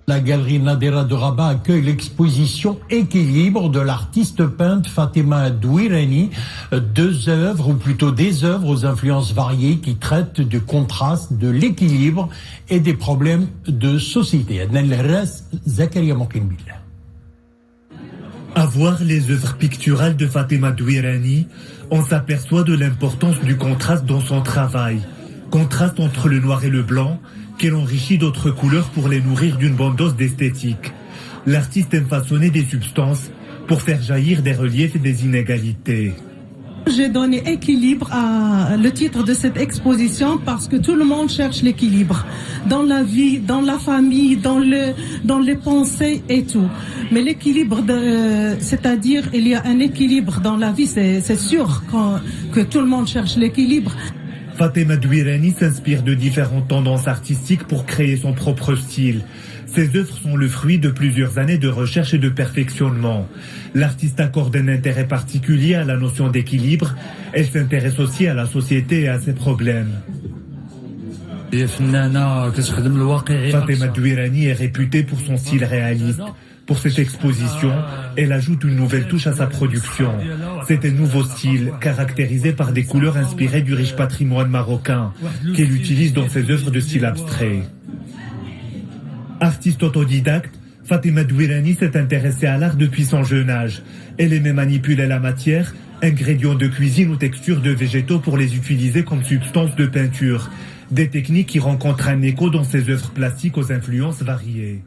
La galerie Nadera de Rabat accueille l'exposition Équilibre de l'artiste peintre Fatima Douirani. Deux œuvres, ou plutôt des œuvres aux influences variées qui traitent du contraste, de l'équilibre et des problèmes de société. À voir les œuvres picturales de Fatima Douirani, on s'aperçoit de l'importance du contraste dans son travail. Contraste entre le noir et le blanc, qu'elle enrichit d'autres couleurs pour les nourrir d'une bonne dose d'esthétique. L'artiste aime façonner des substances pour faire jaillir des reliefs et des inégalités. J'ai donné équilibre à le titre de cette exposition parce que tout le monde cherche l'équilibre dans la vie, dans la famille, dans les pensées et tout. Mais l'équilibre, c'est-à-dire il y a un équilibre dans la vie, c'est sûr que tout le monde cherche l'équilibre. Fatima Douirani s'inspire de différentes tendances artistiques pour créer son propre style. Ses œuvres sont le fruit de plusieurs années de recherche et de perfectionnement. L'artiste accorde un intérêt particulier à la notion d'équilibre. Elle s'intéresse aussi à la société et à ses problèmes. Fatima Douirani est réputée pour son style réaliste. Pour cette exposition, elle ajoute une nouvelle touche à sa production. C'est un nouveau style, caractérisé par des couleurs inspirées du riche patrimoine marocain, qu'elle utilise dans ses œuvres de style abstrait. Artiste autodidacte, Fatima Douirani s'est intéressée à l'art depuis son jeune âge. Elle aimait manipuler la matière, ingrédients de cuisine ou textures de végétaux pour les utiliser comme substance de peinture. Des techniques qui rencontrent un écho dans ses œuvres plastiques aux influences variées.